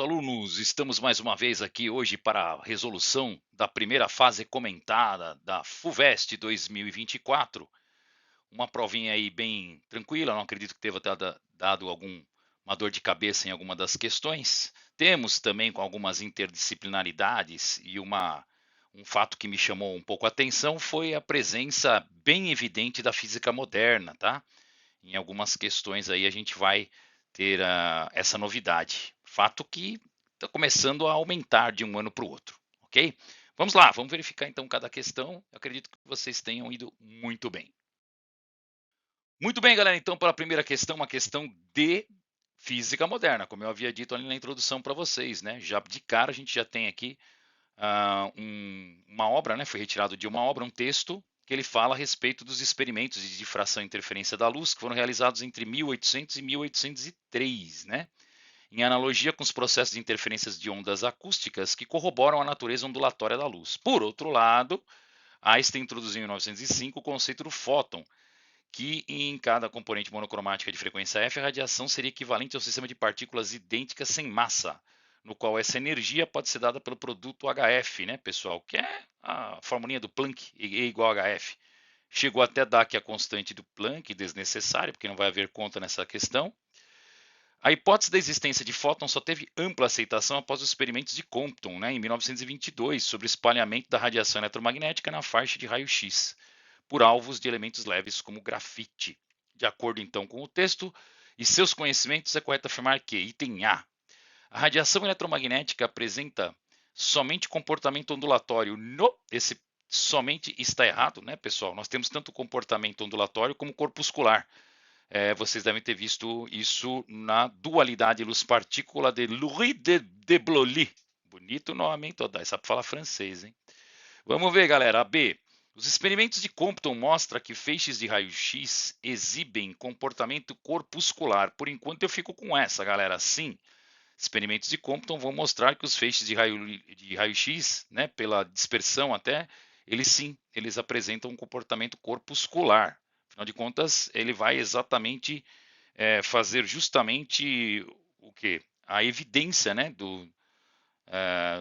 alunos, estamos mais uma vez aqui hoje para a resolução da primeira fase comentada da FUVEST 2024. Uma provinha aí bem tranquila, não acredito que tenha dado alguma dor de cabeça em alguma das questões. Temos também com algumas interdisciplinaridades e um fato que me chamou um pouco a atenção foi a presença bem evidente da física moderna, tá? Em algumas questões aí a gente vai ter essa novidade. Fato que está começando a aumentar de um ano para o outro, ok? Vamos lá, vamos verificar então cada questão. Eu acredito que vocês tenham ido muito bem. Muito bem, galera. Então, para a primeira questão, uma questão de física moderna, como eu havia dito ali na introdução para vocês, né? Já de cara a gente já tem aqui uma obra, né? Foi retirado de uma obra, um texto que ele fala a respeito dos experimentos de difração e interferência da luz que foram realizados entre 1800 e 1803, né? Em analogia com os processos de interferências de ondas acústicas que corroboram a natureza ondulatória da luz. Por outro lado, Einstein introduziu em 1905 o conceito do fóton, que em cada componente monocromática de frequência F, a radiação seria equivalente ao sistema de partículas idênticas sem massa, no qual essa energia pode ser dada pelo produto HF, né, pessoal? Que é a formulinha do Planck, E igual a HF. Chegou até a dar aqui a constante do Planck, desnecessária, porque não vai haver conta nessa questão. A hipótese da existência de fótons só teve ampla aceitação após os experimentos de Compton, né, em 1922, sobre o espalhamento da radiação eletromagnética na faixa de raio-x por alvos de elementos leves como grafite. De acordo então com o texto e seus conhecimentos, é correto afirmar que, item A, a radiação eletromagnética apresenta somente comportamento ondulatório esse somente está errado, né, pessoal? Nós temos tanto comportamento ondulatório como corpuscular. Vocês devem ter visto isso na dualidade luz-partícula de Louis de Broglie. Bonito nome, hein, Todai? Sabe falar francês, hein? Vamos ver, galera. A B. Os experimentos de Compton mostram que feixes de raio-x exibem comportamento corpuscular. Por enquanto eu fico com essa, galera. Sim, experimentos de Compton vão mostrar que os feixes de raio-x, né, pela dispersão até, eles apresentam um comportamento corpuscular. Afinal de contas, ele vai exatamente fazer justamente o que? A evidência, né,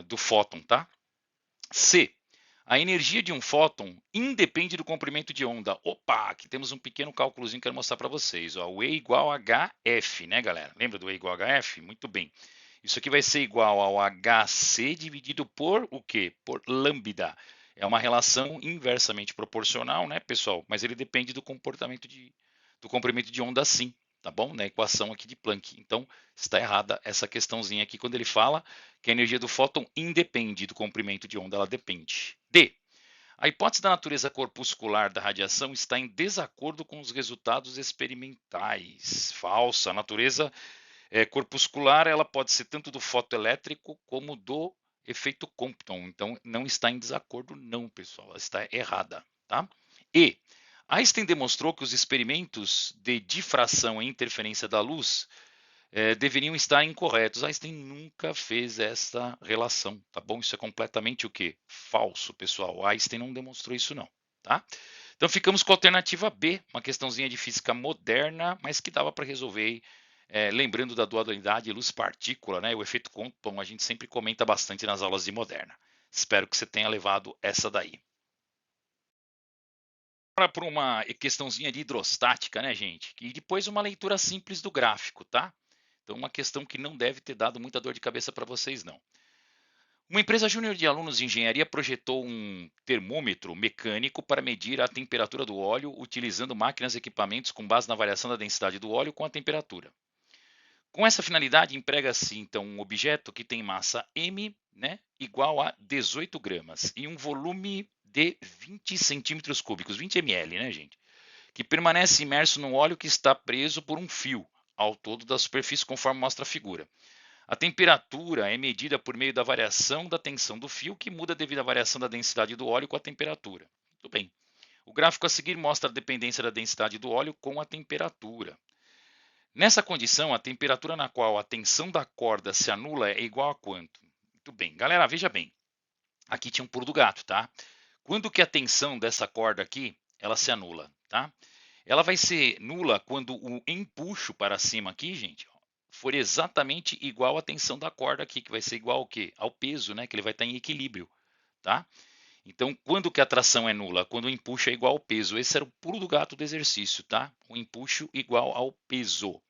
do fóton, tá? C. A energia de um fóton independe do comprimento de onda. Opa, aqui temos um pequeno cálculozinho que eu quero mostrar para vocês. Ó. O E igual a HF, né, galera? Lembra do E igual a HF? Muito bem. Isso aqui vai ser igual ao HC dividido por o quê? Por lambda. É uma relação inversamente proporcional, né, pessoal? Mas ele depende do do comprimento de onda, sim, tá bom? Na equação aqui de Planck. Então, está errada essa questãozinha aqui quando ele fala que a energia do fóton independe do comprimento de onda, ela depende. D. A hipótese da natureza corpuscular da radiação está em desacordo com os resultados experimentais. Falsa. A natureza corpuscular ela pode ser tanto do fotoelétrico como do efeito Compton. Então, não está em desacordo, não, pessoal. Ela está errada. Tá? E. Einstein demonstrou que os experimentos de difração e interferência da luz deveriam estar incorretos. Einstein nunca fez essa relação, tá bom? Isso é completamente o quê? Falso, pessoal. Einstein não demonstrou isso não, tá? Então ficamos com a alternativa B, uma questãozinha de física moderna, mas que dava para resolver, lembrando da dualidade luz-partícula, né? O efeito Compton a gente sempre comenta bastante nas aulas de moderna. Espero que você tenha levado essa daí. Agora para uma questãozinha de hidrostática, né, gente? E depois uma leitura simples do gráfico, tá? Então, uma questão que não deve ter dado muita dor de cabeça para vocês, não. Uma empresa júnior de alunos de engenharia projetou um termômetro mecânico para medir a temperatura do óleo, utilizando máquinas e equipamentos com base na variação da densidade do óleo com a temperatura. Com essa finalidade, emprega-se então um objeto que tem massa m, né, igual a 18 gramas e um volume de 20 centímetros cúbicos, 20 ml, né, gente? Que permanece imerso no óleo que está preso por um fio ao todo da superfície, conforme mostra a figura. A temperatura é medida por meio da variação da tensão do fio, que muda devido à variação da densidade do óleo com a temperatura. Muito bem. O gráfico a seguir mostra a dependência da densidade do óleo com a temperatura. Nessa condição, a temperatura na qual a tensão da corda se anula é igual a quanto? Muito bem. Galera, veja bem. Aqui tinha um pulo do gato, tá? Quando que a tensão dessa corda aqui, ela se anula, tá? Ela vai ser nula quando o empuxo para cima aqui, gente, for exatamente igual à tensão da corda aqui, que vai ser igual ao quê? Ao peso, né? Que ele vai estar em equilíbrio, tá? Então, quando que a tração é nula? Quando o empuxo é igual ao peso. Esse era o pulo do gato do exercício, tá? O empuxo igual ao peso. O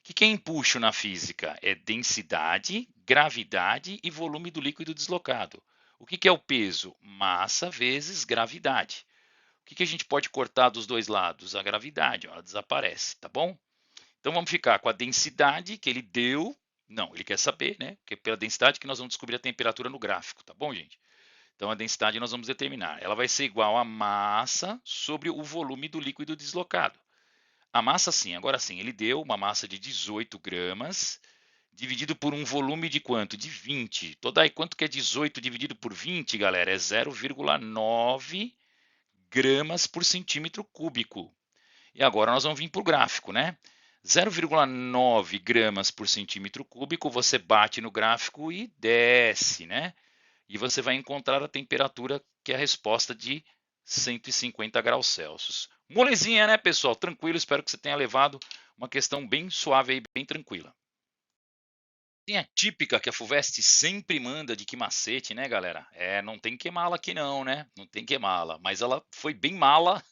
que é empuxo na física? É densidade, gravidade e volume do líquido deslocado. O que é o peso? Massa vezes gravidade. O que a gente pode cortar dos dois lados? A gravidade, ela desaparece, tá bom? Então vamos ficar com a densidade que ele deu. Não, ele quer saber, né? Porque é pela densidade que nós vamos descobrir a temperatura no gráfico, tá bom, gente? Então a densidade nós vamos determinar. Ela vai ser igual a massa sobre o volume do líquido deslocado. A massa sim, agora sim, ele deu uma massa de 18 gramas, dividido por um volume de quanto? De 20. Toda aí, quanto que é 18 dividido por 20, galera? É 0,9 gramas por centímetro cúbico. E agora nós vamos vir para o gráfico, né? 0,9 gramas por centímetro cúbico, você bate no gráfico e desce, né? E você vai encontrar a temperatura que é a resposta de 150 graus Celsius. Molezinha, né, pessoal? Tranquilo, espero que você tenha levado uma questão bem suave e bem tranquila. Tem a típica que a FUVEST sempre manda de que macete, né, galera? Não tem que mala aqui não, né? Não tem que mala, mas ela foi bem mala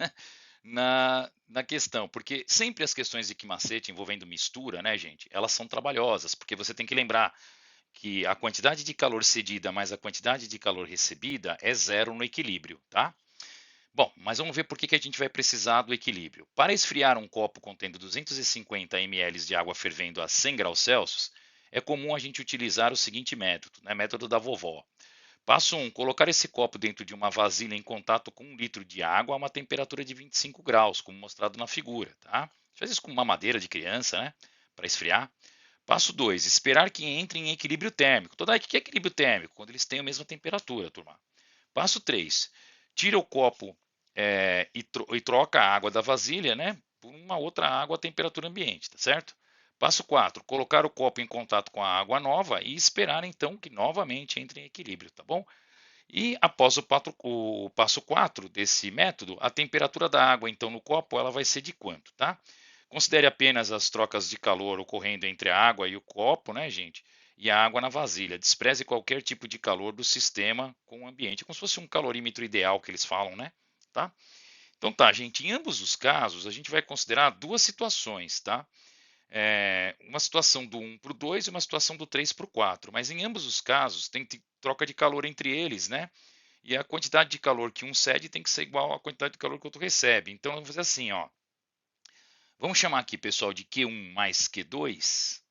na questão, porque sempre as questões de que macete envolvendo mistura, né, gente, elas são trabalhosas, porque você tem que lembrar que a quantidade de calor cedida mais a quantidade de calor recebida é zero no equilíbrio, tá? Bom, mas vamos ver por que a gente vai precisar do equilíbrio. Para esfriar um copo contendo 250 ml de água fervendo a 100 graus Celsius, é comum a gente utilizar o seguinte método, né? Método da vovó. Passo 1, colocar esse copo dentro de uma vasilha em contato com 1 litro de água a uma temperatura de 25 graus, como mostrado na figura, tá? Faz isso com uma madeira de criança, né? Para esfriar. Passo 2, esperar que entre em equilíbrio térmico. Toda o que é equilíbrio térmico? Quando eles têm a mesma temperatura, turma. Passo 3, tira o copo e troca a água da vasilha, né, por uma outra água a temperatura ambiente, tá certo? Passo 4, colocar o copo em contato com a água nova e esperar então que novamente entre em equilíbrio, tá bom? E após o passo 4 desse método, a temperatura da água então no copo ela vai ser de quanto, tá? Considere apenas as trocas de calor ocorrendo entre a água e o copo, né, gente? E a água na vasilha. Despreze qualquer tipo de calor do sistema com o ambiente, como se fosse um calorímetro ideal que eles falam, né? Tá? Então tá, gente, em ambos os casos a gente vai considerar duas situações, tá? Uma situação do 1 para o 2 e uma situação do 3 para o 4. Mas em ambos os casos tem troca de calor entre eles, né? E a quantidade de calor que um cede tem que ser igual à quantidade de calor que o outro recebe. Então vamos fazer assim, ó. Vamos chamar aqui, pessoal, de Q1 mais Q2,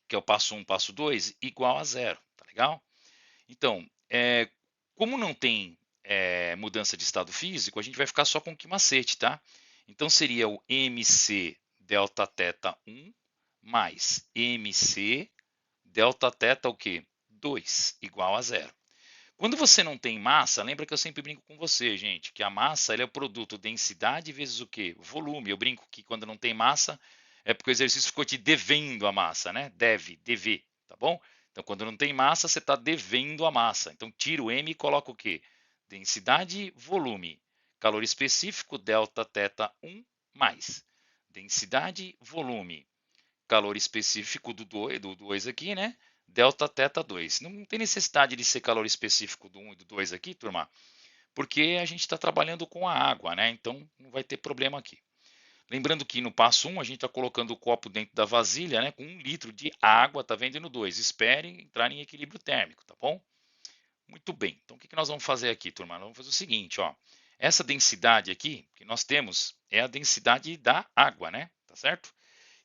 que é o passo 1, passo 2, igual a zero, tá legal? Então, como não tem mudança de estado físico, a gente vai ficar só com que macete, tá? Então seria o MC delta θ 1 mais MC delta θ o quê? 2, igual a zero. Quando você não tem massa, lembra que eu sempre brinco com você, gente, que a massa é o produto densidade vezes o quê? Volume. Eu brinco que quando não tem massa é porque o exercício ficou te devendo a massa, né? Dever, tá bom? Então, quando não tem massa, você está devendo a massa. Então, tira o M e coloca o quê? Densidade, volume. Calor específico, delta θ 1 mais. Densidade, volume. Calor específico do 2 aqui, né? Delta θ 2. Não tem necessidade de ser calor específico do 1 e do 2 aqui, turma, porque a gente está trabalhando com a água, né? Então não vai ter problema aqui. Lembrando que no passo 1 a gente está colocando o copo dentro da vasilha, né? Com 1 litro de água, tá vendo? E no 2, espere entrar em equilíbrio térmico, tá bom? Muito bem. Então o que nós vamos fazer aqui, turma? Nós vamos fazer o seguinte, ó. Essa densidade aqui que nós temos é a densidade da água, né? Tá certo?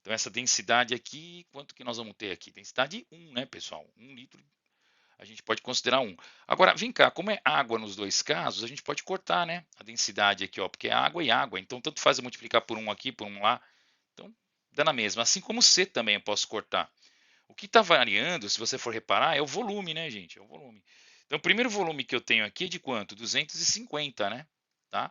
Então, essa densidade aqui, quanto que nós vamos ter aqui? Densidade 1, né, pessoal? 1 litro, a gente pode considerar 1. Agora, vem cá, como é água nos dois casos, a gente pode cortar, né? A densidade aqui, ó, porque é água e água. Então, tanto faz eu multiplicar por 1 aqui, por 1 lá. Então, dá na mesma. Assim como C também eu posso cortar. O que está variando, se você for reparar, é o volume, né, gente? É o volume. Então, o primeiro volume que eu tenho aqui é de quanto? 250, né? Tá?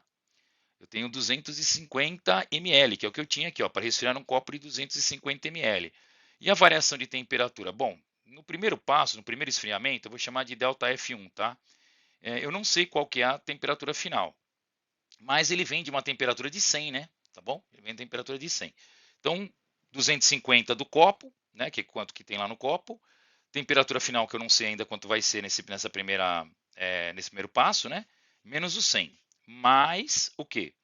Eu tenho 250 ml, que é o que eu tinha aqui, para resfriar um copo de 250 ml. E a variação de temperatura? Bom, no primeiro passo, no primeiro esfriamento, eu vou chamar de delta F1, tá? Eu não sei qual que é a temperatura final, mas ele vem de uma temperatura de 100, né? Tá bom? Ele vem de temperatura de 100. Então, 250 do copo, né, que é quanto que tem lá no copo. Temperatura final, que eu não sei ainda quanto vai ser nesse primeiro passo, né? Menos o 100. Mais o quê?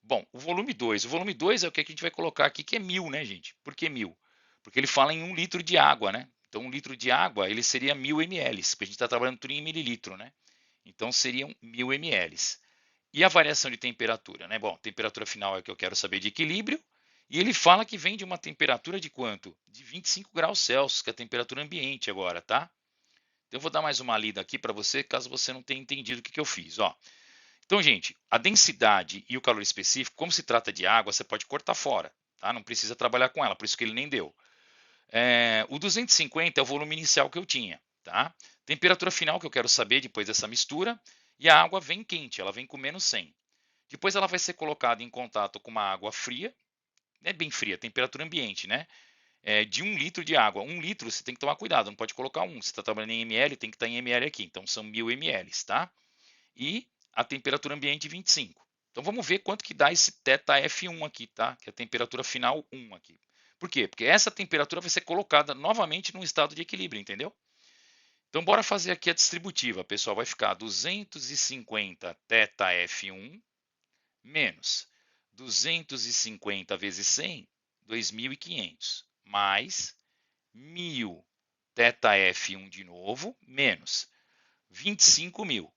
Bom, o volume 2. O volume 2 é o que a gente vai colocar aqui, que é 1000, né, gente? Por que 1000? Porque ele fala em 1 litro de água, né? Então, 1 litro de água, ele seria 1000 ml, porque a gente está trabalhando tudo em mililitro, né? Então, seriam 1000 ml. E a variação de temperatura, né? Bom, temperatura final é o que eu quero saber de equilíbrio. E ele fala que vem de uma temperatura de quanto? De 25 graus Celsius, que é a temperatura ambiente agora, tá? Então, eu vou dar mais uma lida aqui para você, caso você não tenha entendido o que eu fiz, ó. Então, gente, a densidade e o calor específico, como se trata de água, você pode cortar fora, tá? Não precisa trabalhar com ela, por isso que ele nem deu. O 250 é o volume inicial que eu tinha, tá? Temperatura final que eu quero saber depois dessa mistura, e a água vem quente, ela vem com menos 100. Depois ela vai ser colocada em contato com uma água fria, é bem fria, temperatura ambiente, né? De 1 litro de água. 1 litro você tem que tomar cuidado, não pode colocar 1. Você está trabalhando em ml, tem que estar em ml aqui. Então são 1000 ml, tá? E a temperatura ambiente 25. Então vamos ver quanto que dá esse θF1 aqui, tá? Que é a temperatura final 1 aqui. Por quê? Porque essa temperatura vai ser colocada novamente num estado de equilíbrio, entendeu? Então bora fazer aqui a distributiva, pessoal. Vai ficar 250 θF1 menos 250 vezes 100, 2.500, mais 1000 θF1 de novo, menos 25.000,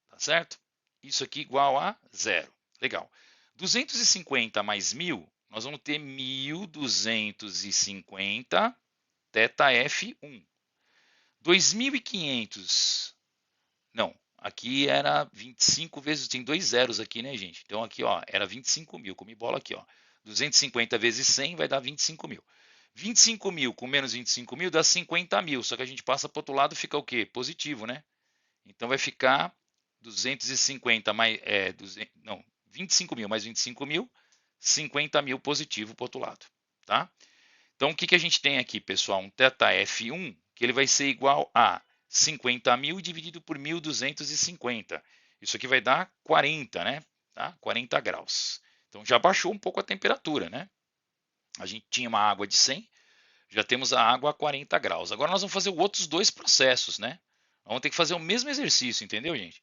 tá certo? Isso aqui igual a zero. Legal. 250 mais 1000, nós vamos ter 1250 θF1. 2.500, não, aqui era 25 vezes, tem dois zeros aqui, né, gente? Então aqui, ó, era 25.000, comi bola aqui, ó. 250 vezes 100 vai dar 25.000. 25.000 com menos 25.000 dá 50.000, só que a gente passa para o outro lado e fica o quê? Positivo, né? Então vai ficar 250 mais, 25.000 mais 25.000, 50.000 positivo para o outro lado, tá? Então o que a gente tem aqui, pessoal? Um θF1 que ele vai ser igual a 50.000 dividido por 1.250. Isso aqui vai dar 40, né? Tá? 40 graus. Então já baixou um pouco a temperatura, né? A gente tinha uma água de 100, já temos a água a 40 graus. Agora nós vamos fazer os outros dois processos, né? Vamos ter que fazer o mesmo exercício, entendeu, gente?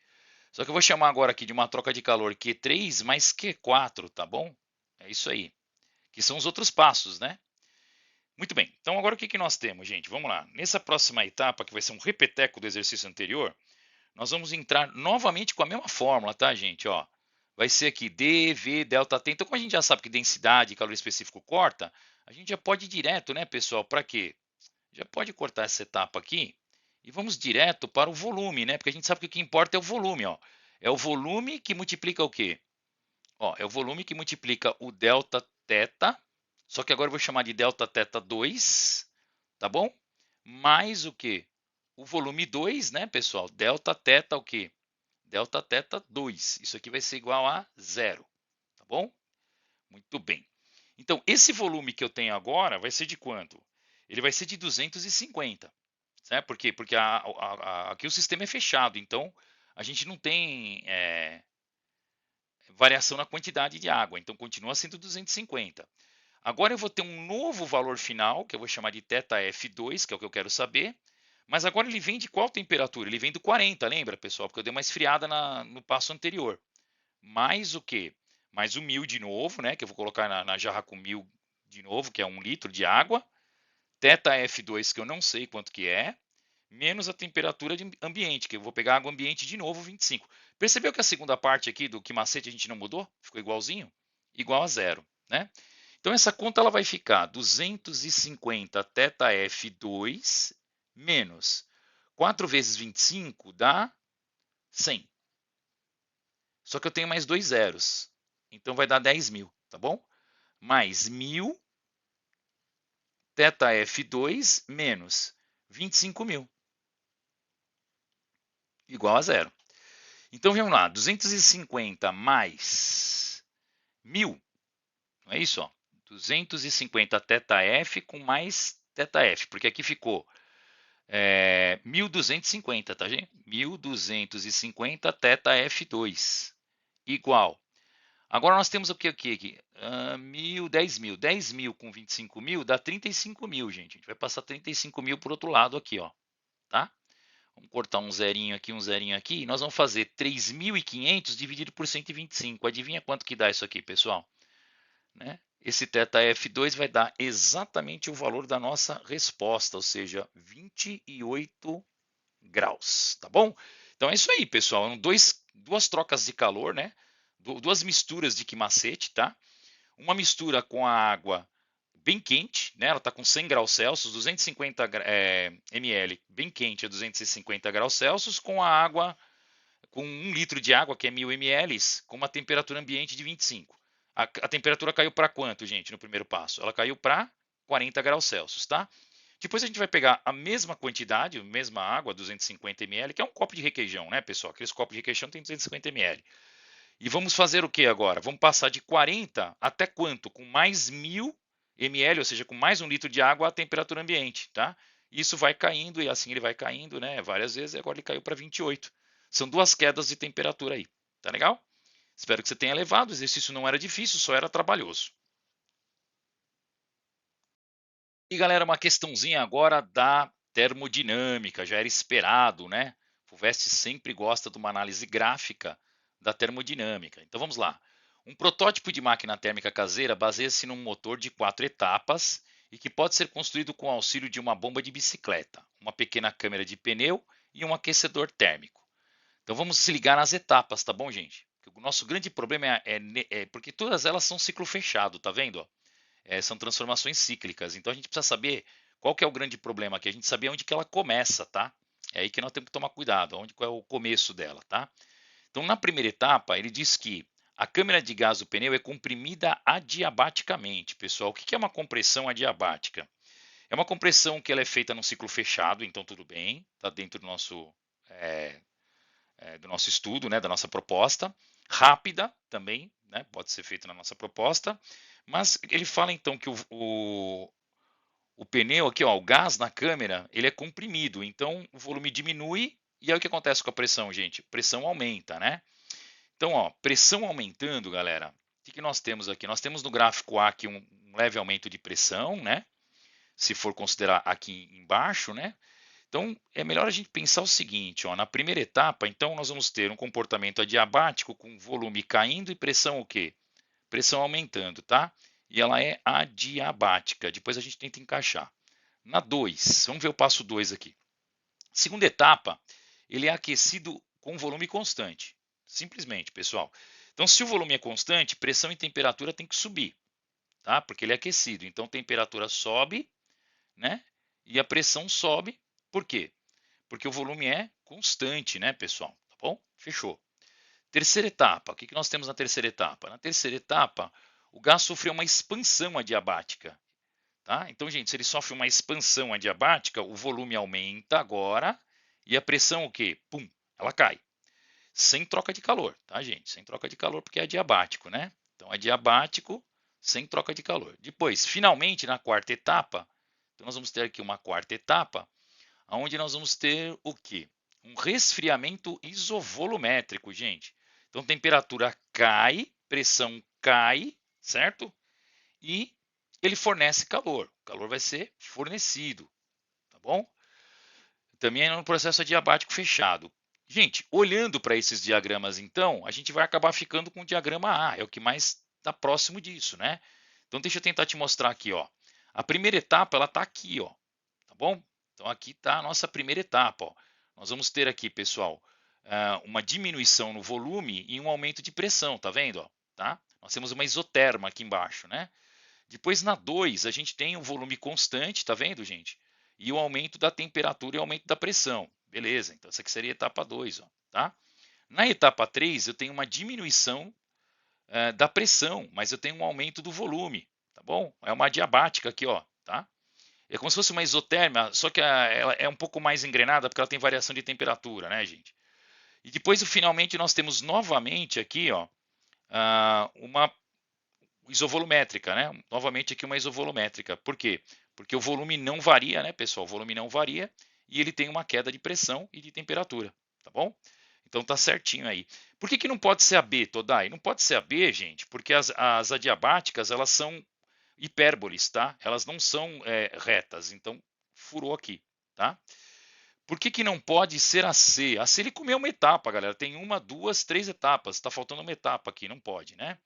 Só que eu vou chamar agora aqui de uma troca de calor Q3 mais Q4, tá bom? É isso aí. Que são os outros passos, né? Muito bem. Então agora o que nós temos, gente? Vamos lá. Nessa próxima etapa, que vai ser um repeteco do exercício anterior, nós vamos entrar novamente com a mesma fórmula, tá, gente? Ó, vai ser aqui D, V, delta T. Então, como a gente já sabe que densidade e calor específico corta, a gente já pode ir direto, né, pessoal? Para quê? Já pode cortar essa etapa aqui e vamos direto para o volume, né? Porque a gente sabe que o que importa é o volume, ó. É o volume que multiplica o quê? Ó, é o volume que multiplica o delta θ, só que agora eu vou chamar de delta θ 2, tá bom? Mais o quê? O volume 2, né, pessoal? Delta θ o quê? Delta θ 2. Isso aqui vai ser igual a zero, tá bom? Muito bem. Então, esse volume que eu tenho agora vai ser de quanto? Ele vai ser de 250, certo? Por quê? Porque aqui o sistema é fechado, então a gente não tem variação na quantidade de água, então continua sendo 250. Agora eu vou ter um novo valor final, que eu vou chamar de θF2, que é o que eu quero saber, mas agora ele vem de qual temperatura? Ele vem do 40, lembra, pessoal? Porque eu dei uma esfriada no passo anterior. Mais o quê? Mais o 1000 de novo, né? Que eu vou colocar na jarra com 1000 de novo, que é 1 litro de água. θF2, que eu não sei quanto que é, menos a temperatura de ambiente, que eu vou pegar água ambiente de novo, 25. Percebeu que a segunda parte aqui do que macete a gente não mudou? Ficou igualzinho? Igual a zero, né? Então essa conta ela vai ficar 250 θF2 menos 4 vezes 25 dá 100. Só que eu tenho mais dois zeros, então vai dar 10.000, tá bom? Mais 1000 θF2 menos 25.000, igual a zero. Então vamos lá, 250 mais 1000, não é isso? Ó? 250 θF com mais θF, porque aqui ficou 1250, tá, gente? 1250 θF2 igual Agora nós temos o que aqui? 1.000, 10.000. 10.000 com 25.000 dá 35.000, gente. A gente vai passar 35.000 por outro lado aqui, ó, tá? Vamos cortar um zerinho aqui, um zerinho aqui. E nós vamos fazer 3.500 dividido por 125. Adivinha quanto que dá isso aqui, pessoal? Né? Esse θF2 vai dar exatamente o valor da nossa resposta, ou seja, 28 graus, tá bom? Então é isso aí, pessoal. Duas trocas de calor, né? Duas misturas de quimacete, tá? Uma mistura com a água bem quente, né? Ela está com 100 graus Celsius, 250 ml bem quente a 250 graus Celsius, com a água, com 1 litro de água, que é 1.000 ml, com uma temperatura ambiente de 25. A temperatura caiu para quanto, gente, no primeiro passo? Ela caiu para 40 graus Celsius, tá? Depois a gente vai pegar a mesma quantidade, a mesma água, 250 ml, que é um copo de requeijão, né, pessoal? Aqueles copos de requeijão tem 250 ml. E vamos fazer o que agora? Vamos passar de 40 até quanto? Com mais 1.000 ml, ou seja, com mais 1 litro de água à temperatura ambiente, tá? Isso vai caindo e assim ele vai caindo, né? Várias vezes, e agora ele caiu para 28. São duas quedas de temperatura aí, tá legal? Espero que você tenha levado, o exercício não era difícil, só era trabalhoso. E galera, uma questãozinha agora da termodinâmica, já era esperado, né? O FUVEST sempre gosta de uma análise gráfica da termodinâmica. Então vamos lá. Um protótipo de máquina térmica caseira baseia-se num motor de 4 etapas e que pode ser construído com o auxílio de uma bomba de bicicleta, uma pequena câmara de pneu e um aquecedor térmico. Então vamos se ligar nas etapas, tá bom, gente? O nosso grande problema é porque todas elas são ciclo fechado, tá vendo? São transformações cíclicas. Então a gente precisa saber qual que é o grande problema aqui. A gente saber onde que ela começa, tá? É aí que nós temos que tomar cuidado, qual é o começo dela, tá? Então na primeira etapa ele diz que a câmara de gás do pneu é comprimida adiabaticamente. Pessoal, o que é uma compressão adiabática? É uma compressão que ela é feita num ciclo fechado, então tudo bem, está dentro do nosso estudo, né, da nossa proposta. Rápida também, né, pode ser feita na nossa proposta. Mas ele fala então que o pneu aqui, ó, o gás na câmera, ele é comprimido, então o volume diminui e aí o que acontece com a pressão, gente? A pressão aumenta, né? Então, ó, pressão aumentando, galera, o que nós temos aqui? Nós temos no gráfico A aqui um leve aumento de pressão, né? Se for considerar aqui embaixo, né? Então, é melhor a gente pensar o seguinte, ó, na primeira etapa, então nós vamos ter um comportamento adiabático com volume caindo e pressão o quê? Pressão aumentando, tá? E ela é adiabática. Depois a gente tenta encaixar. Na 2, vamos ver o passo 2 aqui. Segunda etapa, ele é aquecido com volume constante. Simplesmente, pessoal. Então, se o volume é constante, pressão e temperatura tem que subir, tá? Porque ele é aquecido. Então, a temperatura sobe, né? E a pressão sobe. Por quê? Porque o volume é constante, né, pessoal? Tá bom? Fechou. Terceira etapa, o que nós temos na terceira etapa? Na terceira etapa, o gás sofreu uma expansão adiabática. Tá? Então, gente, se ele sofre uma expansão adiabática, o volume aumenta agora e a pressão o quê? Pum, ela cai. Sem troca de calor, tá, gente? Sem troca de calor porque é adiabático, né? Então, adiabático sem troca de calor. Depois, finalmente, na quarta etapa, então nós vamos ter aqui uma quarta etapa, onde nós vamos ter o quê? Um resfriamento isovolumétrico, gente. Então, temperatura cai, pressão cai, certo? E ele fornece calor. O calor vai ser fornecido, tá bom? Também é um processo adiabático fechado. Gente, olhando para esses diagramas, então, a gente vai acabar ficando com o diagrama A, é o que mais está próximo disso, né? Então, deixa eu tentar te mostrar aqui, ó. A primeira etapa, ela está aqui, ó, tá bom? Então, aqui está a nossa primeira etapa, ó. Nós vamos ter aqui, pessoal, uma diminuição no volume e um aumento de pressão, tá vendo? Ó, tá? Nós temos uma isoterma aqui embaixo, né? Depois, na 2, a gente tem o volume constante, tá vendo, gente? E o aumento da temperatura e o aumento da pressão. Beleza, então essa aqui seria a etapa 2, ó, tá? Na etapa 3, eu tenho uma diminuição da pressão, mas eu tenho um aumento do volume, tá bom? É uma adiabática aqui, ó, tá? É como se fosse uma isotérmica, só que ela é um pouco mais engrenada porque ela tem variação de temperatura, né, gente? E depois, finalmente, nós temos novamente aqui, ó, uma isovolumétrica, né? Novamente aqui uma isovolumétrica. Por quê? Porque o volume não varia, né, pessoal? O volume não varia e ele tem uma queda de pressão e de temperatura, tá bom? Então tá certinho aí. Por que não pode ser AB, Todai? Não pode ser AB, gente, porque as adiabáticas, elas são hipérboles, tá? Elas não são retas, então furou aqui, tá? Por que não pode ser a C? A C ele comeu uma etapa, galera. Tem uma, duas, três etapas. Tá faltando uma etapa aqui, não pode, né?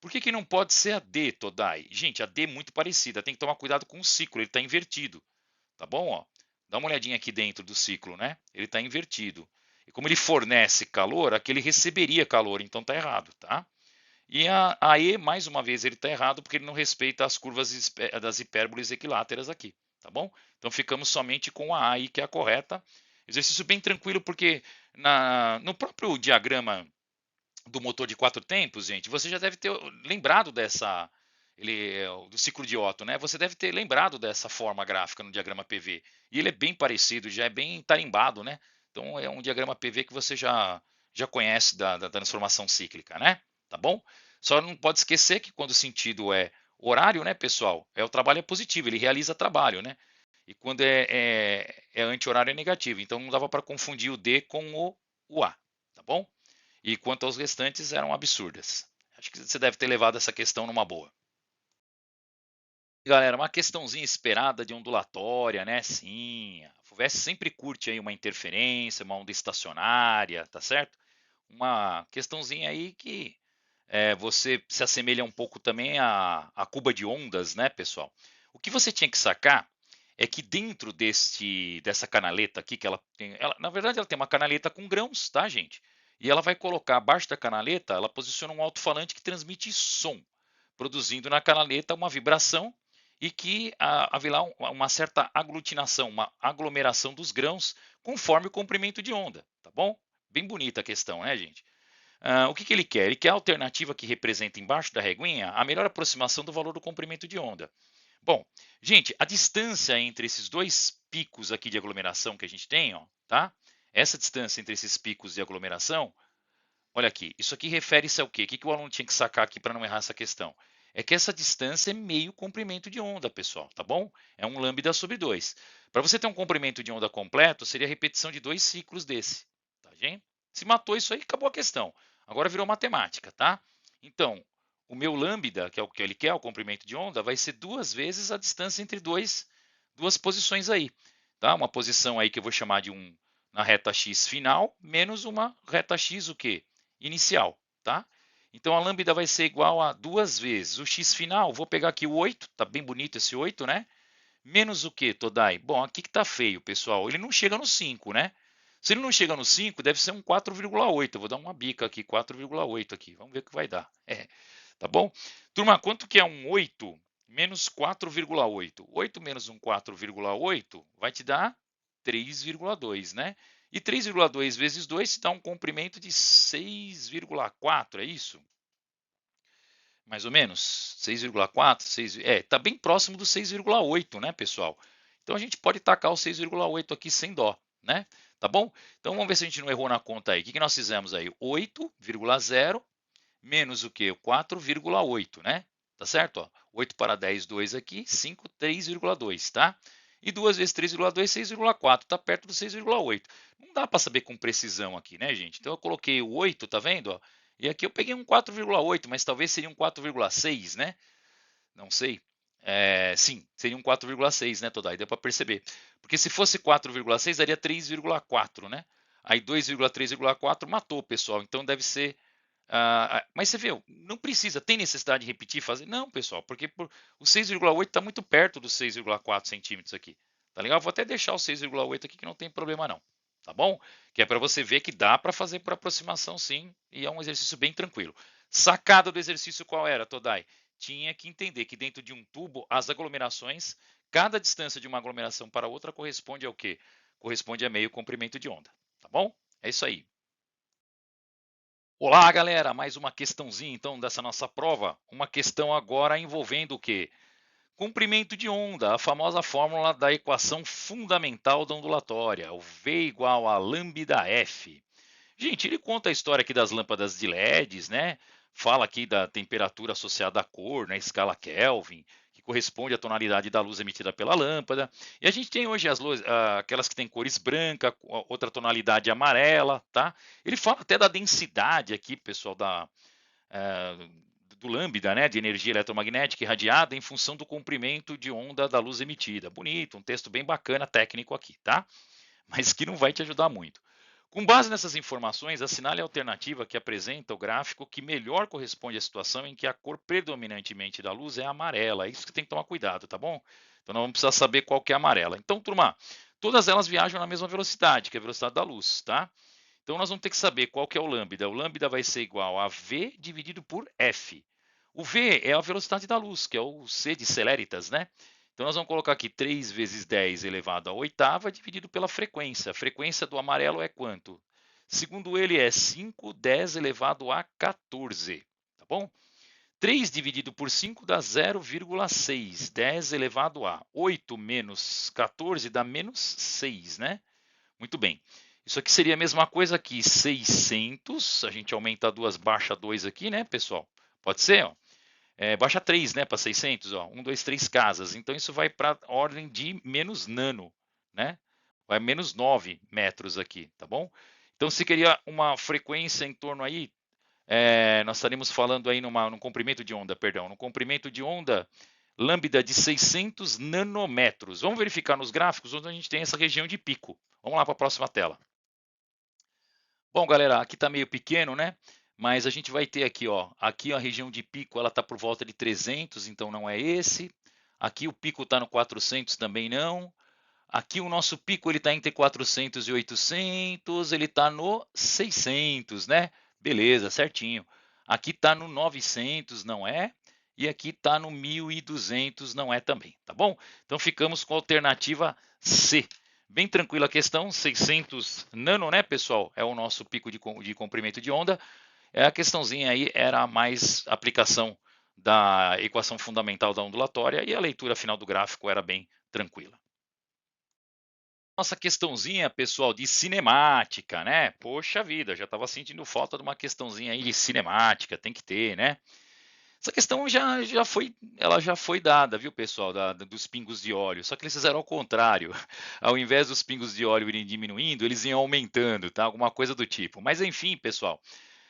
Por que não pode ser a D, Todai? Gente, a D é muito parecida. Tem que tomar cuidado com o ciclo, ele está invertido. Tá bom? Ó, dá uma olhadinha aqui dentro do ciclo, né? Ele está invertido. E como ele fornece calor, aqui ele receberia calor, então tá errado, tá? E a E, mais uma vez, ele está errado porque ele não respeita as curvas das hipérboles equiláteras aqui, tá bom? Então ficamos somente com a aí, que é a correta. Exercício bem tranquilo, porque no próprio diagrama do motor de 4 tempos, gente, você já deve ter lembrado do ciclo de Otto, né? Você deve ter lembrado dessa forma gráfica no diagrama PV. E ele é bem parecido, já é bem tarimbado, né? Então é um diagrama PV que você já conhece da transformação cíclica, né? Tá bom? Só não pode esquecer que quando o sentido é horário, né, pessoal? O trabalho é positivo, ele realiza trabalho, né? E quando é anti-horário é negativo. Então não dava para confundir o D com o A, tá bom? E quanto aos restantes, eram absurdas. Acho que você deve ter levado essa questão numa boa. Galera, uma questãozinha esperada de ondulatória, né? Sim, a FUVEST sempre curte aí uma interferência, uma onda estacionária, tá certo? Uma questãozinha aí que você se assemelha um pouco também à cuba de ondas, né, pessoal? O que você tinha que sacar é que dentro dessa canaleta aqui, que na verdade ela tem uma canaleta com grãos, tá, gente? E ela vai colocar abaixo da canaleta, ela posiciona um alto-falante que transmite som, produzindo na canaleta uma vibração e que haverá uma certa aglutinação, uma aglomeração dos grãos conforme o comprimento de onda, tá bom? Bem bonita a questão, né, gente? O que ele quer? Ele quer a alternativa que representa embaixo da reguinha a melhor aproximação do valor do comprimento de onda. Bom, gente, a distância entre esses dois picos aqui de aglomeração que a gente tem, ó, tá? Essa distância entre esses picos de aglomeração, olha aqui, isso aqui refere-se ao quê? O que o aluno tinha que sacar aqui para não errar essa questão? É que essa distância é meio comprimento de onda, pessoal, tá bom? É um lambda sobre 2. Para você ter um comprimento de onda completo, seria a repetição de 2 ciclos desse, tá, gente? Se matou isso aí, acabou a questão. Agora virou matemática, tá? Então, o meu lambda, que é o que ele quer, o comprimento de onda, vai ser 2 vezes a distância entre duas posições aí, tá? Uma posição aí que eu vou chamar de na reta x final, menos uma reta x o quê? Inicial, tá? Então a lambda vai ser igual a 2 vezes o x final, vou pegar aqui o 8, tá bem bonito esse 8, né? Menos o que, Todai? Bom, aqui que tá feio, pessoal. Ele não chega no 5, né? Se ele não chega no 5, deve ser um 4,8. Eu vou dar uma bica aqui, 4,8 aqui. Vamos ver o que vai dar. Tá bom? Turma, quanto que é um 8 menos 4,8? 8 menos um 4,8 vai te dar 3,2, né? E 3,2 vezes 2 te dá um comprimento de 6,4, é isso? Mais ou menos? 6,4, 6, tá bem próximo do 6,8, né, pessoal? Então a gente pode tacar o 6,8 aqui sem dó, né? Tá bom? Então vamos ver se a gente não errou na conta aí. O que nós fizemos aí? 8,0 menos o que? 4,8, né? Tá certo? Ó, 8 para 10, 2 aqui, 5, 3,2, tá? E 2 vezes 3,2, 6,4, tá perto do 6,8. Não dá para saber com precisão aqui, né, gente? Então eu coloquei o 8, tá vendo? Ó? E aqui eu peguei um 4,8, mas talvez seria um 4,6, né? Não sei. Sim, seria um 4,6, né, Todai? Deu para perceber. Porque se fosse 4,6, daria 3,4, né? Aí 2,3,4 matou, pessoal. Então deve ser mas você vê, não precisa, tem necessidade de repetir, fazer? Não, pessoal, porque o 6,8 está muito perto dos 6,4 centímetros aqui. Tá legal? Vou até deixar o 6,8 aqui que não tem problema não. Tá bom? Que é para você ver que dá para fazer por aproximação sim, e é um exercício bem tranquilo. Sacada do exercício qual era, Todai? Tinha que entender que dentro de um tubo, as aglomerações, cada distância de uma aglomeração para outra corresponde ao quê? Corresponde a meio comprimento de onda. Tá bom? É isso aí. Olá, galera! Mais uma questãozinha, então, dessa nossa prova. Uma questão agora envolvendo o quê? Comprimento de onda, a famosa fórmula da equação fundamental da ondulatória, o V igual a lambda F. Gente, ele conta a história aqui das lâmpadas de LEDs, né? Fala aqui da temperatura associada à cor, na escala Kelvin, que corresponde à tonalidade da luz emitida pela lâmpada. E a gente tem hoje as luzes, aquelas que têm cores branca, outra tonalidade amarela, tá? Ele fala até da densidade aqui, pessoal, do lambda, né, de energia eletromagnética irradiada em função do comprimento de onda da luz emitida. Bonito, um texto bem bacana, técnico aqui, tá? Mas que não vai te ajudar muito. Com base nessas informações, assinale a alternativa que apresenta o gráfico que melhor corresponde à situação em que a cor predominantemente da luz é amarela. É isso que tem que tomar cuidado, tá bom? Então nós vamos precisar saber qual que é a amarela. Então, turma, todas elas viajam na mesma velocidade, que é a velocidade da luz, tá? Então nós vamos ter que saber qual que é o lambda. O lambda vai ser igual a V dividido por F. O V é a velocidade da luz, que é o C de celeritas, né? Então nós vamos colocar aqui 3 vezes 10 elevado à oitava dividido pela frequência. A frequência do amarelo é quanto? Segundo ele é 5, 10 elevado a 14, tá bom? 3 dividido por 5 dá 0,6, 10 elevado a 8 menos 14 dá menos 6, né? Muito bem. Isso aqui seria a mesma coisa aqui, 600, a gente aumenta 2, baixa 2 aqui, né, pessoal? Pode ser, ó. Baixa 3, né, para 600, ó, 1, 2, 3 casas. Então, isso vai para a ordem de menos nano, né? Vai menos 9 metros aqui, tá bom? Então, se queria uma frequência em torno aí, nós estaríamos falando aí num comprimento de onda, perdão, no comprimento de onda lambda de 600 nanômetros. Vamos verificar nos gráficos onde a gente tem essa região de pico. Vamos lá para a próxima tela. Bom, galera, aqui está meio pequeno, né? Mas a gente vai ter aqui, ó, aqui a região de pico, ela está por volta de 300, então não é esse. Aqui o pico está no 400, também não. Aqui o nosso pico ele está entre 400 e 800, ele está no 600, né? Beleza, certinho. Aqui está no 900, não é? E aqui está no 1200, não é também, tá bom? Então ficamos com a alternativa C. Bem tranquila a questão, 600 nano, né, pessoal? É o nosso pico de comprimento de onda. A questãozinha aí era mais aplicação da equação fundamental da ondulatória e a leitura final do gráfico era bem tranquila. Nossa questãozinha, pessoal, de cinemática, né? Poxa vida, já estava sentindo falta de uma questãozinha aí de cinemática, tem que ter, né? Essa questão ela já foi dada, viu, pessoal, dos pingos de óleo. Só que eles fizeram ao contrário. Ao invés dos pingos de óleo irem diminuindo, eles iam aumentando, tá? Alguma coisa do tipo. Mas enfim, pessoal,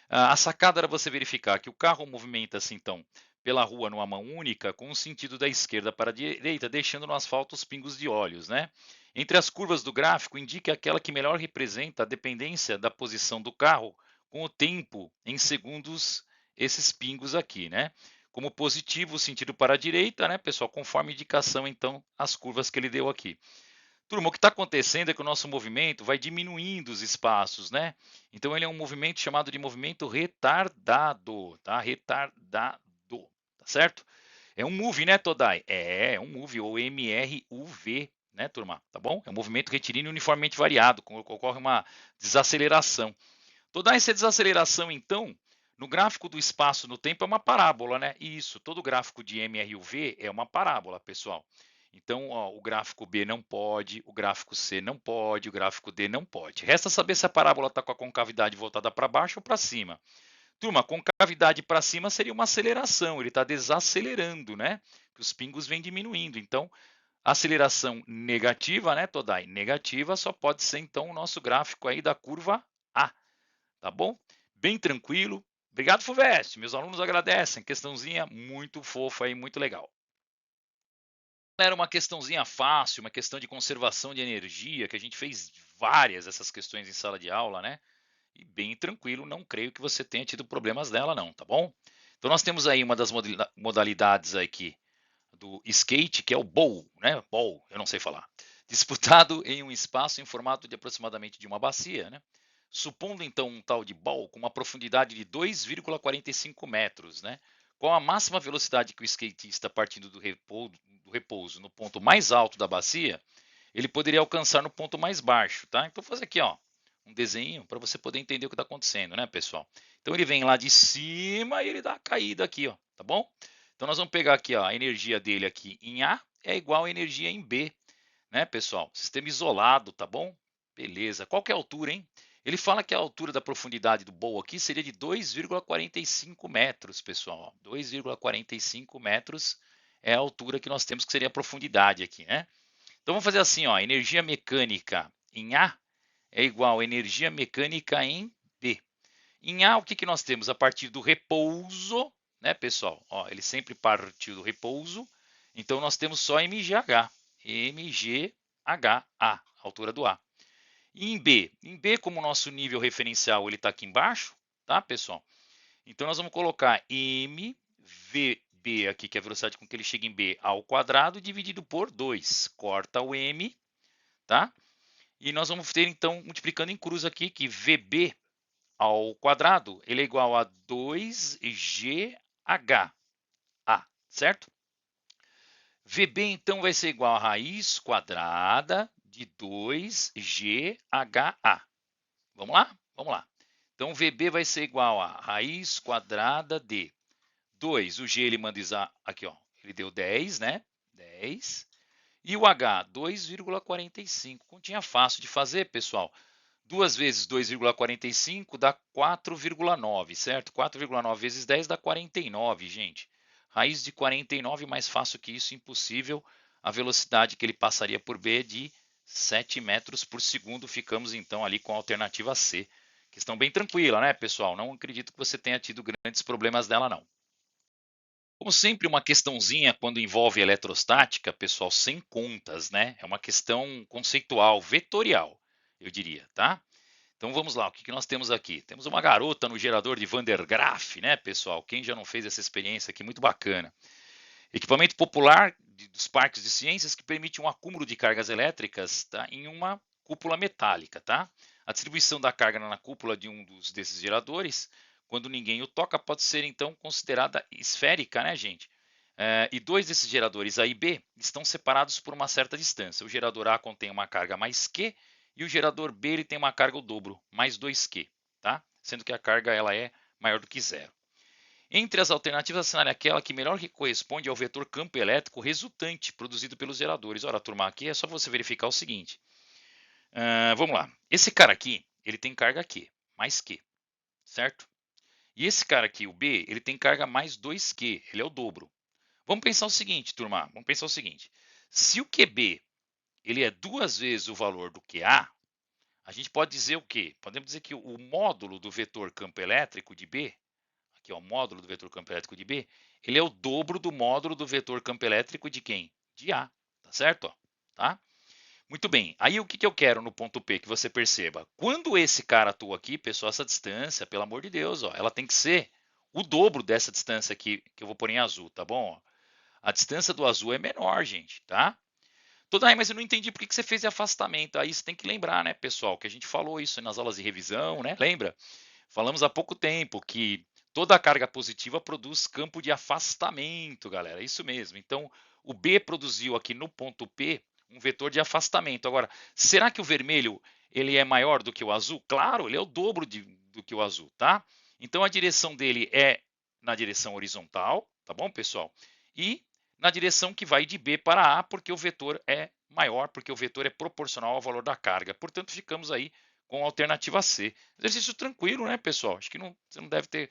a sacada era você verificar que o carro movimenta-se, então, pela rua numa mão única, com o sentido da esquerda para a direita, deixando no asfalto os pingos de óleos, né? Entre as curvas do gráfico, indique aquela que melhor representa a dependência da posição do carro com o tempo em segundos, esses pingos aqui, né? Como positivo, o sentido para a direita, né, pessoal? Conforme indicação, então, as curvas que ele deu aqui. Turma, o que está acontecendo é que o nosso movimento vai diminuindo os espaços, né? Então ele é um movimento chamado de movimento retardado, tá? Retardado, tá certo? É um move, né, Todai? É um move, ou MRUV, né, turma? Tá bom? É um movimento retilíneo uniformemente variado, ocorre uma desaceleração. Toda essa desaceleração, então, no gráfico do espaço no tempo é uma parábola, né? Isso, todo gráfico de MRUV é uma parábola, pessoal. Então, ó, o gráfico B não pode, o gráfico C não pode, o gráfico D não pode. Resta saber se a parábola está com a concavidade voltada para baixo ou para cima. Turma, concavidade para cima seria uma aceleração, ele está desacelerando, né? Que os pingos vêm diminuindo. Então, aceleração negativa, né, Todai? Negativa só pode ser, então, o nosso gráfico aí da curva A, tá bom? Bem tranquilo. Obrigado, Fuvest. Meus alunos agradecem. Questãozinha muito fofa aí, muito legal. Era uma questãozinha fácil, uma questão de conservação de energia, que a gente fez várias dessas questões em sala de aula, né? E bem tranquilo, não creio que você tenha tido problemas dela não, tá bom? Então nós temos aí uma das modalidades aqui do skate, que é o bowl, né? Bowl, eu não sei falar. Disputado em um espaço em formato de aproximadamente de uma bacia, né? Supondo então um tal de bowl com uma profundidade de 2,45 metros, né? Com a máxima velocidade que o skatista partindo do repouso no ponto mais alto da bacia, ele poderia alcançar no ponto mais baixo, tá? Então vou fazer aqui, ó, um desenho para você poder entender o que está acontecendo, né, pessoal? Então ele vem lá de cima e ele dá a caída aqui, ó, tá bom? Então nós vamos pegar aqui, ó, a energia dele aqui em A é igual à energia em B, né, pessoal? Sistema isolado, tá bom? Beleza. Qual que é a altura, hein? Ele fala que a altura da profundidade do bowl aqui seria de 2,45 metros, pessoal. 2,45 metros é a altura que nós temos, que seria a profundidade aqui, né? Então vamos fazer assim, ó, energia mecânica em A é igual a energia mecânica em B. Em A, o que nós temos? A partir do repouso, né, pessoal? Ó, ele sempre partiu do repouso, então nós temos só MGH. MGH, A, altura do A. E em B, como o nosso nível referencial ele está aqui embaixo, tá, pessoal? Então nós vamos colocar mvb aqui, que é a velocidade com que ele chega em B, ao quadrado, dividido por 2. Corta o m, tá? E nós vamos ter, então, multiplicando em cruz aqui, que vb ao quadrado, ele é igual a 2gh, certo? VB, então, vai ser igual a raiz quadrada de 2gha. Vamos lá? Vamos lá. Então, VB vai ser igual a raiz quadrada de 2. O G ele manda aqui, ó. Ele deu 10, né? 10. E o H, 2,45. Continha fácil de fazer, pessoal. 2 vezes 2,45 dá 4,9, certo? 4,9 vezes 10 dá 49, gente. Raiz de 49, mais fácil que isso, impossível. A velocidade que ele passaria por B é de 7 metros por segundo. Ficamos então ali com a alternativa C. Questão bem tranquila, né, pessoal? Não acredito que você tenha tido grandes problemas dela, não. Como sempre, uma questãozinha quando envolve eletrostática, pessoal, sem contas, né? É uma questão conceitual, vetorial, eu diria, tá? Então vamos lá, o que nós temos aqui? Temos uma garota no gerador de Van der Graaf, né, pessoal? Quem já não fez essa experiência aqui, muito bacana. Equipamento popular dos parques de ciências que permite um acúmulo de cargas elétricas, tá, em uma cúpula metálica, tá? A distribuição da carga na cúpula de desses geradores, quando ninguém o toca, pode ser então considerada esférica, né, gente? E dois desses geradores A e B estão separados por uma certa distância. O gerador A contém uma carga mais Q e o gerador B ele tem uma carga o dobro, mais 2Q, tá? Sendo que a carga ela é maior do que zero. Entre as alternativas, assinale aquela que melhor corresponde ao vetor campo elétrico resultante produzido pelos geradores. Ora, turma, aqui é só você verificar o seguinte. Vamos lá. Esse cara aqui, ele tem carga Q, mais Q, certo? E esse cara aqui, o B, ele tem carga mais 2Q, ele é o dobro. Vamos pensar o seguinte, turma, vamos pensar o seguinte. Se o QB ele é 2 vezes o valor do QA, a gente pode dizer o quê? Podemos dizer que o módulo do vetor campo elétrico de B, aqui é o módulo do vetor campo elétrico de B, ele é o dobro do módulo do vetor campo elétrico de quem? De A, tá certo? Tá? Muito bem, aí o que eu quero no ponto P, que você perceba? Quando esse cara atua aqui, pessoal, essa distância, pelo amor de Deus, ó, ela tem que ser o dobro dessa distância aqui, que eu vou pôr em azul, tá bom? A distância do azul é menor, gente, tá? Mas eu não entendi por que você fez afastamento. Aí você tem que lembrar, né, pessoal, que a gente falou isso nas aulas de revisão, né? Lembra? Falamos há pouco tempo que toda a carga positiva produz campo de afastamento, galera. Isso mesmo. Então, o B produziu aqui no ponto P um vetor de afastamento. Agora, será que o vermelho ele é maior do que o azul? Claro, ele é o dobro do que o azul, tá? Então, a direção dele é na direção horizontal, tá bom, pessoal? E na direção que vai de B para A, porque o vetor é maior, porque o vetor é proporcional ao valor da carga. Portanto, ficamos aí com a alternativa C. Exercício tranquilo, né, pessoal? Acho que você não deve ter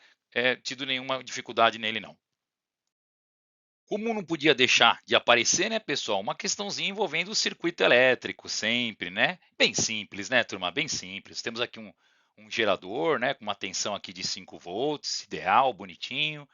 tido nenhuma dificuldade nele, não. Como não podia deixar de aparecer, né, pessoal, uma questãozinha envolvendo o circuito elétrico, sempre, né? Bem simples, né, turma? Bem simples. Temos aqui um gerador, né, com uma tensão aqui de 5 volts, ideal, bonitinho.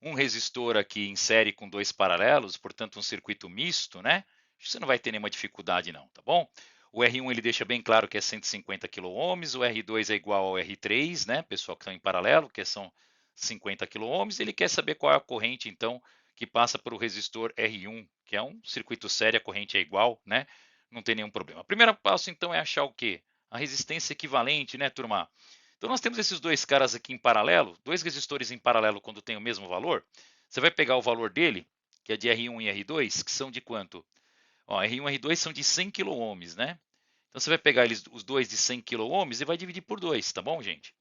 Um resistor aqui em série com 2 paralelos, portanto um circuito misto, né? Você não vai ter nenhuma dificuldade não, tá bom? O R1 ele deixa bem claro que é 150 kΩ, o R2 é igual ao R3, né? Pessoal que estão em paralelo, que são 50 kΩ, ele quer saber qual é a corrente então que passa para o resistor R1, que é um circuito sério, a corrente é igual, né? Não tem nenhum problema. O primeiro passo então é achar o quê? A resistência equivalente, né, turma? Então nós temos esses dois caras aqui em paralelo, dois resistores em paralelo quando tem o mesmo valor. Você vai pegar o valor dele, que é de R1 e R2, que são de quanto? Ó, R1 e R2 são de 100 kΩ, né? Então você vai pegar os dois de 100 kΩ e vai dividir por 2, tá bom, gente?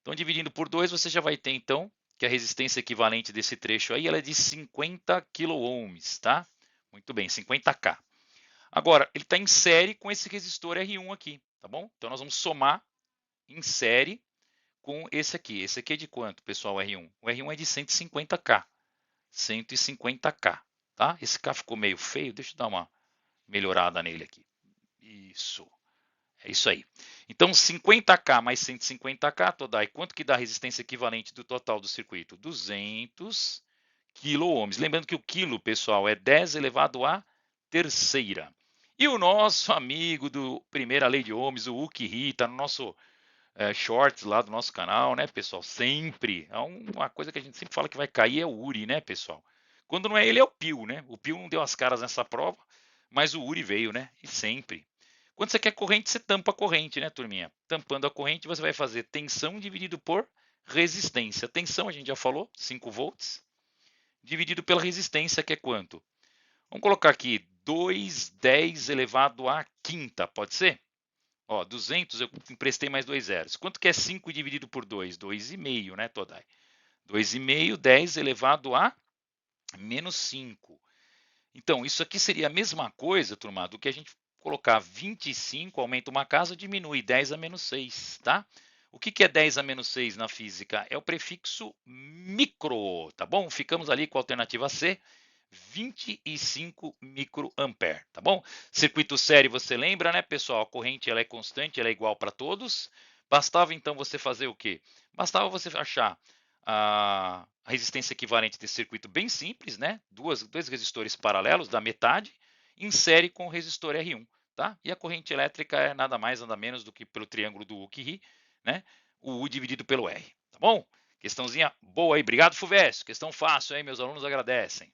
Então dividindo por 2, você já vai ter então que a resistência equivalente desse trecho aí ela é de 50 kΩ, tá? Muito bem, 50K. Agora, ele está em série com esse resistor R1 aqui, tá bom? Então nós vamos somar em série com esse aqui. Esse aqui é de quanto, pessoal, o R1? O R1 é de 150K. 150K, tá? Esse K ficou meio feio, deixa eu dar uma melhorada nele aqui. Isso, é isso aí. Então, 50K mais 150K, Todai, quanto que dá a resistência equivalente do total do circuito? 200 quiloohms. Lembrando que o quilo, pessoal, é 10 elevado à terceira. E o nosso amigo do Primeira Lei de Ohms, o Uki está no nosso shorts lá do nosso canal, né, pessoal? Sempre. É uma coisa que a gente sempre fala que vai cair é o Uri, né, pessoal? Quando não é ele, é o Pio, né? O Pio não deu as caras nessa prova, mas o Uri veio, né? E sempre. Quando você quer corrente, você tampa a corrente, né, turminha? Tampando a corrente, você vai fazer tensão dividido por resistência. Tensão, a gente já falou, 5 volts, dividido pela resistência, que é quanto? Vamos colocar aqui 2,10 elevado à quinta, pode ser? Ó, 200, eu emprestei mais 2 zeros. Quanto que é 5 dividido por 2? 2,5, né, Todai? 2,5, 10 elevado a menos 5. Então, isso aqui seria a mesma coisa, turma, do que a gente colocar 25, aumenta uma casa, diminui 10 a menos 6, tá? O que é 10 a menos 6 na física? É o prefixo micro, tá bom? Ficamos ali com a alternativa C, 25 microampere, tá bom? Circuito série, você lembra, né, pessoal? A corrente ela é constante, ela é igual para todos. Bastava então você fazer o quê? Bastava você achar a resistência equivalente desse circuito bem simples, né? Dois resistores paralelos da metade em série com o resistor R1, tá? E a corrente elétrica é nada mais, nada menos do que pelo triângulo do Uki-Ri, né? O U dividido pelo R, tá bom? Questãozinha boa aí. Obrigado, Fulvestre. Questão fácil aí, meus alunos agradecem.